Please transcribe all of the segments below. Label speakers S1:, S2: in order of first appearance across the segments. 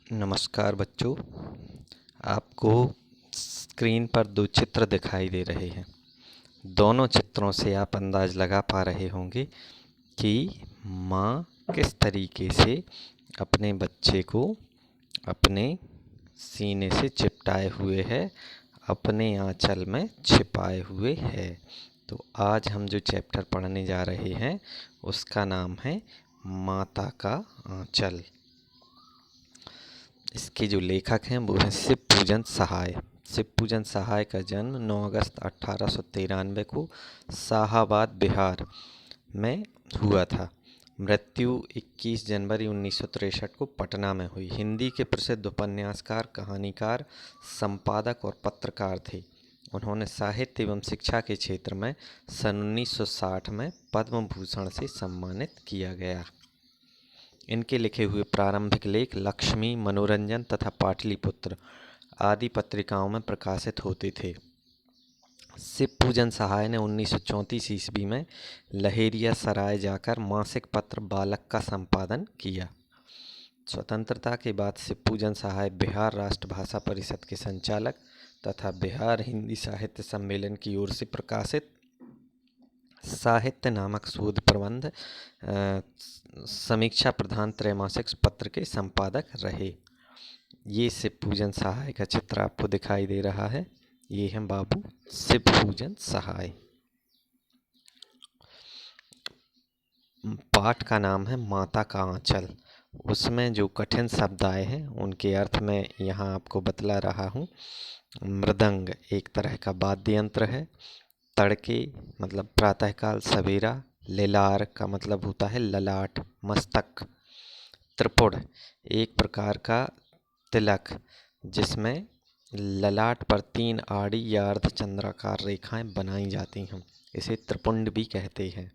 S1: नमस्कार बच्चों। आपको स्क्रीन पर दो चित्र दिखाई दे रहे हैं। दोनों चित्रों से आप अंदाज लगा पा रहे होंगे कि माँ किस तरीके से अपने बच्चे को अपने सीने से चिपटाए हुए है, अपने आंचल में छिपाए हुए है। तो आज हम जो चैप्टर पढ़ने जा रहे हैं उसका नाम है माता का आंचल। इसके जो लेखक हैं वो हैं शिवपूजन सहाय। शिवपूजन सहाय का जन्म 9 अगस्त 1893 को शाहाबाद बिहार में हुआ था। मृत्यु 21 जनवरी 1963 को पटना में हुई। हिंदी के प्रसिद्ध उपन्यासकार, कहानीकार, संपादक और पत्रकार थे। उन्होंने साहित्य एवं शिक्षा के क्षेत्र में सन 1960 में पद्म भूषण से सम्मानित किया गया। इनके लिखे हुए प्रारंभिक लेख लक्ष्मी, मनोरंजन तथा पाटलिपुत्र आदि पत्रिकाओं में प्रकाशित होते थे। शिवपूजन सहाय ने 1934 ईस्वी में लहेरिया सराय जाकर मासिक पत्र बालक का संपादन किया। स्वतंत्रता के बाद शिवपूजन सहाय बिहार राष्ट्रभाषा परिषद के संचालक तथा बिहार हिंदी साहित्य सम्मेलन की ओर से प्रकाशित साहित्य नामक शोध प्रबंध समीक्षा प्रधान त्रैमासिक पत्र के संपादक रहे। ये शिवपूजन सहाय का चित्र आपको दिखाई दे रहा है। ये हैं बाबू शिवपूजन सहाय। पाठ का नाम है माता का आंचल। उसमें जो कठिन शब्द आए हैं उनके अर्थ में यहाँ आपको बतला रहा हूँ। मृदंग एक तरह का वाद्य यंत्र है। तड़के मतलब प्रातःकाल सवेरा। लेलार का मतलब होता है ललाट, मस्तक। त्रिपुड़ एक प्रकार का तिलक जिसमें ललाट पर 3 आड़ी या अर्धचंद्राकार रेखाएं बनाई जाती हैं, इसे त्रिपुंड भी कहते हैं।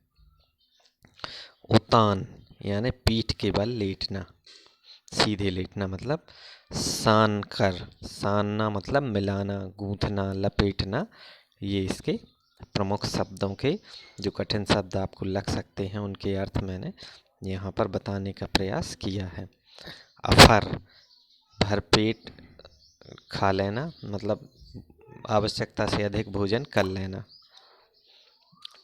S1: उतान यानी पीठ के बल लेटना, सीधे लेटना मतलब सान कर, सानना मतलब मिलाना, गूंथना, लपेटना। ये इसके प्रमुख शब्दों के जो कठिन शब्द आपको लग सकते हैं उनके अर्थ मैंने यहाँ पर बताने का प्रयास किया है। अफर भरपेट खा लेना मतलब आवश्यकता से अधिक भोजन कर लेना।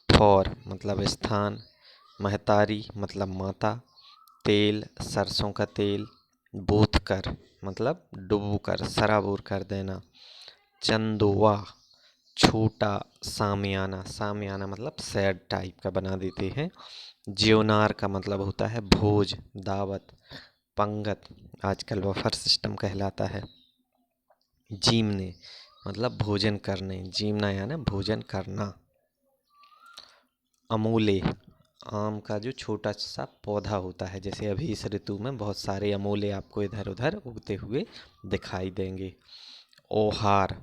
S1: ठौर मतलब स्थान। महतारी मतलब माता। तेल सरसों का तेल। बोथ कर मतलब डुबो कर, सराबोर कर देना। चंदोवा छोटा सामियाना, सामियाना मतलब सैड टाइप का बना देते हैं। ज्योनार का मतलब होता है भोज, दावत। पंगत आजकल बफर सिस्टम कहलाता है। जीमने मतलब भोजन करने, जीमना यानी भोजन करना। अमूले आम का जो छोटा सा पौधा होता है, जैसे अभी इस ऋतु में बहुत सारे अमूले आपको इधर उधर उगते हुए दिखाई देंगे। ओहार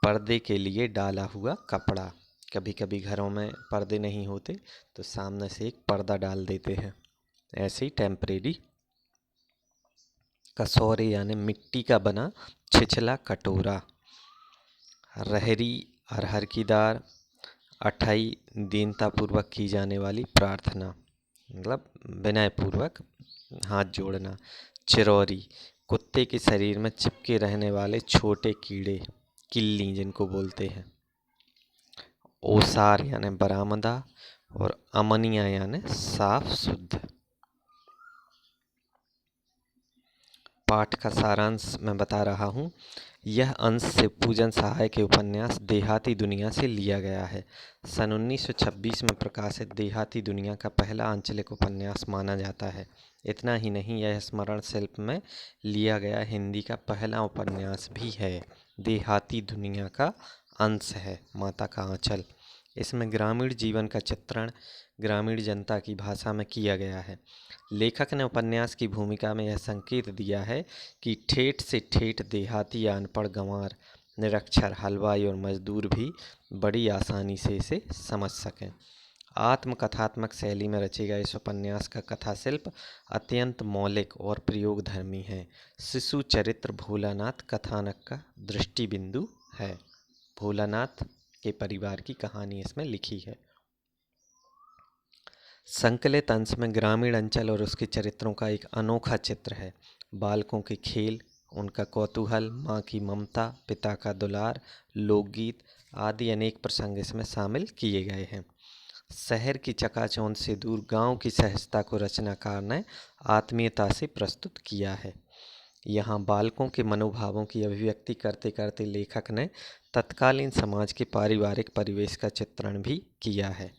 S1: पर्दे के लिए डाला हुआ कपड़ा। कभी कभी घरों में पर्दे नहीं होते तो सामने से एक पर्दा डाल देते हैं, ऐसे ही टेम्परेरी। कसौरे यानी मिट्टी का बना छिछला कटोरा। रहरी अरहर की दाल। अठाई दीनतापूर्वक की जाने वाली प्रार्थना मतलब विनयपूर्वक हाथ जोड़ना। चिरौरी कुत्ते के शरीर में चिपके रहने वाले छोटे कीड़े, किल्ली जिनको बोलते हैं। ओसार यानी बरामदा और अमनिया यानी साफ शुद्ध। पाठ का सारांश मैं बता रहा हूँ। यह अंश शिवपूजन सहाय के उपन्यास देहाती दुनिया से लिया गया है। सन 1926 में प्रकाशित देहाती दुनिया का पहला आंचलिक उपन्यास माना जाता है। इतना ही नहीं, यह स्मरण शिल्प में लिया गया हिंदी का पहला उपन्यास भी है। देहाती दुनिया का अंश है माता का आंचल। इसमें ग्रामीण जीवन का चित्रण ग्रामीण जनता की भाषा में किया गया है। लेखक ने उपन्यास की भूमिका में यह संकेत दिया है कि ठेठ से ठेठ देहाती या अनपढ़ गंवार, निरक्षर, हलवाई और मजदूर भी बड़ी आसानी से इसे समझ सकें। आत्मकथात्मक शैली में रचे गए इस उपन्यास का कथा शिल्प अत्यंत मौलिक और प्रयोगधर्मी है। शिशु चरित्र भोलानाथ कथानक का दृष्टि बिंदु है। भोलानाथ के परिवार की कहानी इसमें लिखी है। संकलित अंश में ग्रामीण अंचल और उसके चरित्रों का एक अनोखा चित्र है। बालकों के खेल, उनका कौतूहल, माँ की ममता, पिता का दुलार, लोकगीत आदि अनेक प्रसंग इसमें शामिल किए गए हैं। शहर की चकाचौंध से दूर गांव की सहजता को रचनाकार ने आत्मीयता से प्रस्तुत किया है। यहाँ बालकों के मनोभावों की अभिव्यक्ति करते करते लेखक ने तत्कालीन समाज के पारिवारिक परिवेश का चित्रण भी किया है।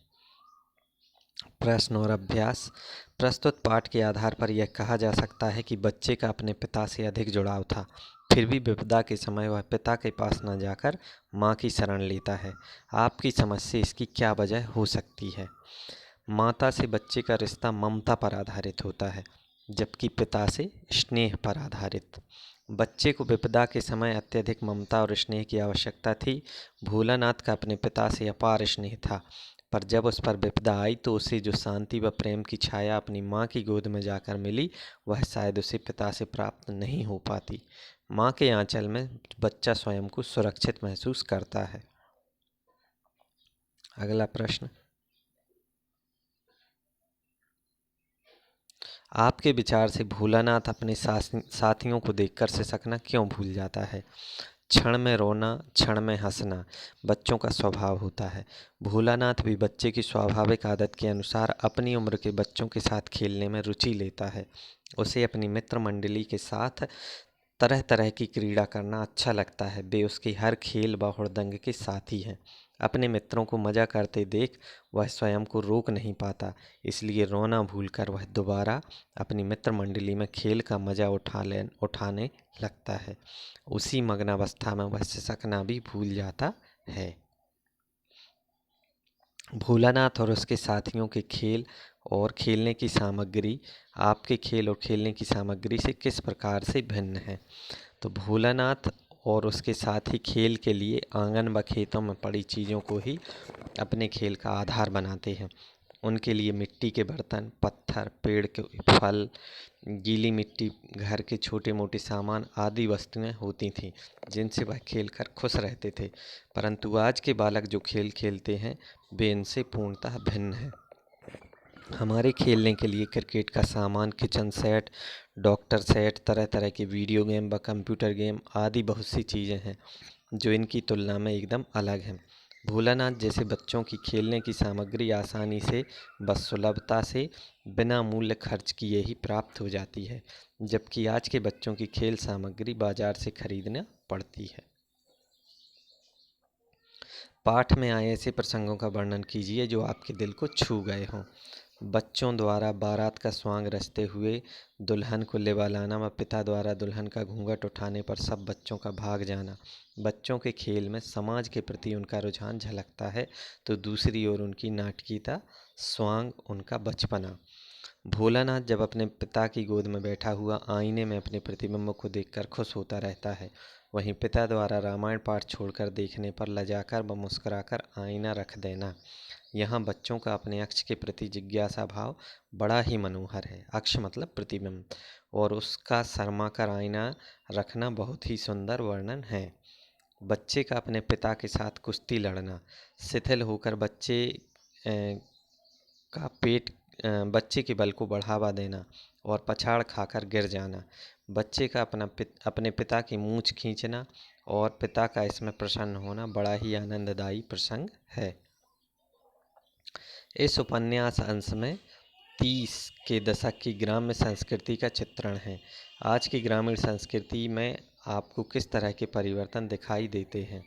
S1: प्रश्न और अभ्यास। प्रस्तुत पाठ के आधार पर यह कहा जा सकता है कि बच्चे का अपने पिता से अधिक जुड़ाव था, फिर भी विपदा के समय वह पिता के पास न जाकर माँ की शरण लेता है। आपकी समझ से इसकी क्या वजह हो सकती है? माता से बच्चे का रिश्ता ममता पर आधारित होता है, जबकि पिता से स्नेह पर आधारित। बच्चे को विपदा के समय अत्यधिक ममता और स्नेह की आवश्यकता थी। भोलानाथ का अपने पिता से अपार स्नेह था, पर जब उस पर विपदा आई तो उसे जो शांति व प्रेम की छाया अपनी माँ की गोद में जाकर मिली, वह शायद उसे पिता से प्राप्त नहीं हो पाती। माँ के आंचल में बच्चा स्वयं को सुरक्षित महसूस करता है। अगला प्रश्न, आपके विचार से भोलानाथ अपने साथियों को देखकर सिसकना क्यों भूल जाता है? क्षण में रोना, क्षण में हंसना बच्चों का स्वभाव होता है। भोलानाथ भी बच्चे की स्वाभाविक आदत के अनुसार अपनी उम्र के बच्चों के साथ खेलने में रुचि लेता है। उसे अपनी मित्र मंडली के साथ तरह तरह की क्रीड़ा करना अच्छा लगता है। वे उसके हर खेल व हुड़दंग के साथी हैं। अपने मित्रों को मजा करते देख वह स्वयं को रोक नहीं पाता, इसलिए रोना भूलकर वह दोबारा अपनी मित्र मंडली में खेल का मजा उठाने लगता है। उसी मग्नावस्था में वह सिसकना भी भूल जाता है। भोलानाथ और उसके साथियों के खेल और खेलने की सामग्री आपके खेल और खेलने की सामग्री से किस प्रकार से भिन्न है? तो भोलानाथ और उसके साथी खेल के लिए आंगन व खेतों में पड़ी चीज़ों को ही अपने खेल का आधार बनाते हैं। उनके लिए मिट्टी के बर्तन, पत्थर, पेड़ के फल, गीली मिट्टी, घर के छोटे मोटे सामान आदि वस्तुएं होती थीं, जिनसे वह खेल कर खुश रहते थे। परंतु आज के बालक जो खेल खेलते हैं वे इनसे पूर्णतः भिन्न है। हमारे खेलने के लिए क्रिकेट का सामान, किचन सेट, डॉक्टर सेट, तरह तरह के वीडियो गेम व कंप्यूटर गेम आदि बहुत सी चीज़ें हैं जो इनकी तुलना में एकदम अलग हैं। भोलानाथ जैसे बच्चों की खेलने की सामग्री आसानी से व सुलभता से बिना मूल्य खर्च किए ही प्राप्त हो जाती है, जबकि आज के बच्चों की खेल सामग्री बाजार से खरीदना पड़ती है। पाठ में आए ऐसे प्रसंगों का वर्णन कीजिए जो आपके दिल को छू गए हों। बच्चों द्वारा बारात का स्वांग रचते हुए दुल्हन को लेवा लाना व पिता द्वारा दुल्हन का घूंघट उठाने पर सब बच्चों का भाग जाना। बच्चों के खेल में समाज के प्रति उनका रुझान झलकता है, तो दूसरी ओर उनकी नाटकीयता, स्वांग, उनका बचपना। भोलानाथ जब अपने पिता की गोद में बैठा हुआ आईने में अपने प्रतिबिंब को देखकर खुश होता रहता है, वहीं पिता द्वारा रामायण पाठ छोड़कर देखने पर लजाकर व मुस्कुराकर आईना रख देना। यहाँ बच्चों का अपने अक्ष के प्रति जिज्ञासा भाव बड़ा ही मनोहर है। अक्ष मतलब प्रतिबिंब, और उसका शर्मा कर आईना रखना बहुत ही सुंदर वर्णन है। बच्चे का अपने पिता के साथ कुश्ती लड़ना, शिथिल होकर का पेट बच्चे के बल को बढ़ावा देना और पछाड़ खाकर गिर जाना। बच्चे का अपने पिता की मूंछ खींचना और पिता का इसमें प्रसन्न होना बड़ा ही आनंददायी प्रसंग है। इस उपन्यास अंश में 30 के दशक की ग्राम्य संस्कृति का चित्रण है। आज की ग्रामीण संस्कृति में आपको किस तरह के परिवर्तन दिखाई देते हैं?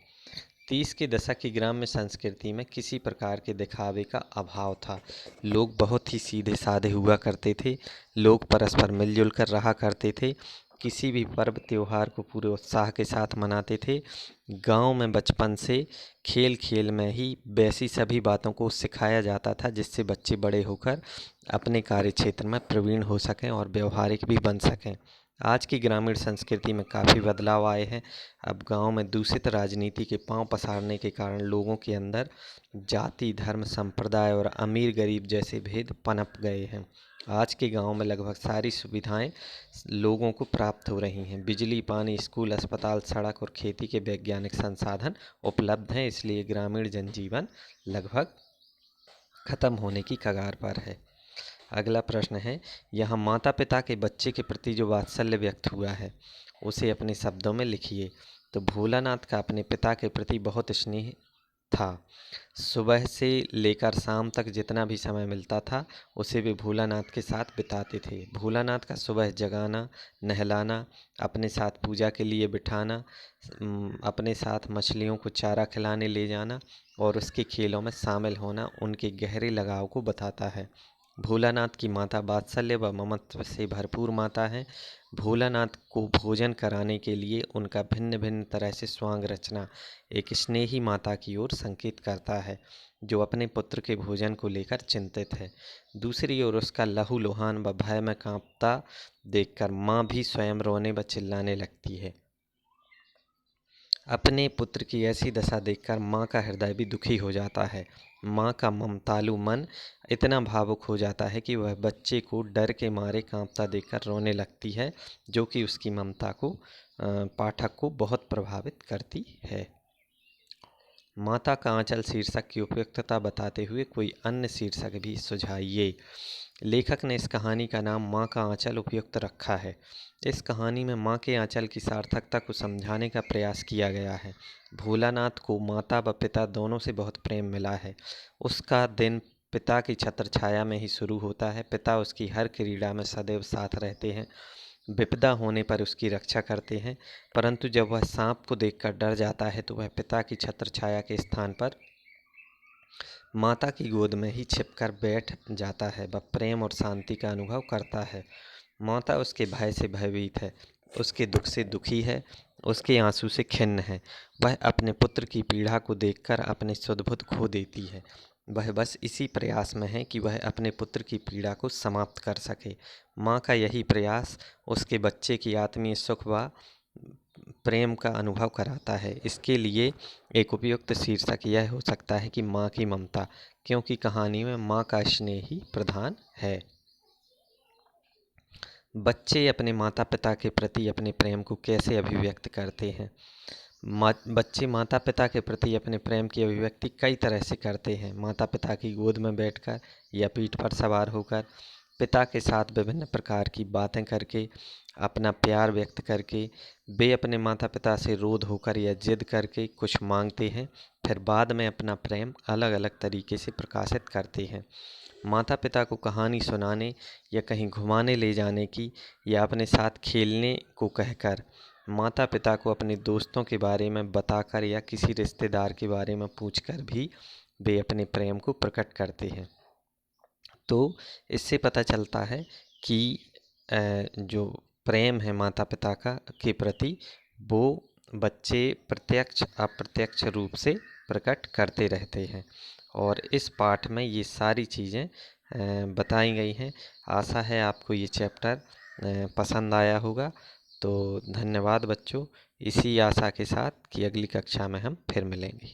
S1: 30 के दशक की ग्राम्य संस्कृति में किसी प्रकार के दिखावे का अभाव था। लोग बहुत ही सीधे साधे हुआ करते थे। लोग परस्पर मिलजुल कर रहा करते थे। किसी भी पर्व त्योहार को पूरे उत्साह के साथ मनाते थे। गांव में बचपन से खेल खेल में ही वैसी सभी बातों को सिखाया जाता था जिससे बच्चे बड़े होकर अपने कार्य क्षेत्र में प्रवीण हो सकें और व्यवहारिक भी बन सकें। आज की ग्रामीण संस्कृति में काफ़ी बदलाव आए हैं। अब गांव में दूषित राजनीति के पांव पसारने के कारण लोगों के अंदर जाति, धर्म, संप्रदाय और अमीर गरीब जैसे भेद पनप गए हैं। आज के गांव में लगभग सारी सुविधाएं लोगों को प्राप्त हो रही हैं। बिजली, पानी, स्कूल, अस्पताल, सड़क और खेती के वैज्ञानिक संसाधन उपलब्ध हैं, इसलिए ग्रामीण जनजीवन लगभग खत्म होने की कगार पर है। अगला प्रश्न है, यहाँ माता पिता के बच्चे के प्रति जो वात्सल्य व्यक्त हुआ है उसे अपने शब्दों में लिखिए। तो भोलानाथ का अपने पिता के प्रति बहुत स्नेह था। सुबह से लेकर शाम तक जितना भी समय मिलता था उसे वे भोलानाथ के साथ बिताते थे। भोलानाथ का सुबह जगाना, नहलाना, अपने साथ पूजा के लिए बिठाना, अपने साथ मछलियों को चारा खिलाने ले जाना और उसके खेलों में शामिल होना उनके गहरे लगाव को बताता है। भोलानाथ की माता वात्सल्य व ममत्व से भरपूर माता है। भोलानाथ को भोजन कराने के लिए उनका भिन्न भिन्न तरह से स्वांग रचना एक स्नेही माता की ओर संकेत करता है, जो अपने पुत्र के भोजन को लेकर चिंतित है। दूसरी ओर उसका लहूलुहान व भय में कांपता देखकर माँ भी स्वयं रोने व चिल्लाने लगती है। अपने पुत्र की ऐसी दशा देखकर माँ का हृदय भी दुखी हो जाता है। माँ का ममतालु मन इतना भावुक हो जाता है कि वह बच्चे को डर के मारे कांपता देखकर रोने लगती है, जो कि उसकी ममता को पाठक को बहुत प्रभावित करती है। माता का आंचल शीर्षक की उपयुक्तता बताते हुए कोई अन्य शीर्षक भी सुझाइए। लेखक ने इस कहानी का नाम माँ का आंचल उपयुक्त रखा है। इस कहानी में माँ के आंचल की सार्थकता को समझाने का प्रयास किया गया है। भोलानाथ को माता व पिता दोनों से बहुत प्रेम मिला है। उसका दिन पिता की छत्र छाया में ही शुरू होता है। पिता उसकी हर क्रीड़ा में सदैव साथ रहते हैं, विपदा होने पर उसकी रक्षा करते हैं। परंतु जब वह सांप को देखकर डर जाता है तो वह पिता की छत्र छाया के स्थान पर माता की गोद में ही छिपकर बैठ जाता है। वह प्रेम और शांति का अनुभव करता है। माता उसके भय से भयभीत है, उसके दुख से दुखी है, उसके आंसू से खिन्न है। वह अपने पुत्र की पीड़ा को देखकर अपने सुध-बुध खो देती है। वह बस इसी प्रयास में है कि वह अपने पुत्र की पीड़ा को समाप्त कर सके। माँ का यही प्रयास उसके बच्चे की आत्मीय सुख व प्रेम का अनुभव कराता है। इसके लिए एक उपयुक्त शीर्षक यह हो सकता है कि माँ की ममता, क्योंकि कहानी में माँ का स्नेह ही प्रधान है। बच्चे अपने माता पिता के प्रति अपने प्रेम को कैसे अभिव्यक्त करते हैं? बच्चे माता पिता के प्रति अपने प्रेम की अभिव्यक्ति कई तरह से करते हैं। माता पिता की गोद में बैठकर या पीठ पर सवार होकर, पिता के साथ विभिन्न प्रकार की बातें करके, अपना प्यार व्यक्त करके, वे अपने माता पिता से रोध होकर या जिद करके कुछ मांगते हैं, फिर बाद में अपना प्रेम अलग अलग तरीके से प्रकाशित करते हैं। माता पिता को कहानी सुनाने या कहीं घुमाने ले जाने की या अपने साथ खेलने को कहकर, माता पिता को अपने दोस्तों के बारे में बताकर या किसी रिश्तेदार के बारे में पूछकर भी वे अपने प्रेम को प्रकट करते हैं। तो इससे पता चलता है कि जो प्रेम है माता पिता का के प्रति, वो बच्चे प्रत्यक्ष अप्रत्यक्ष रूप से प्रकट करते रहते हैं। और इस पाठ में ये सारी चीज़ें बताई गई हैं। आशा है आपको ये चैप्टर पसंद आया होगा। तो धन्यवाद बच्चों, इसी आशा के साथ कि अगली कक्षा में हम फिर मिलेंगे।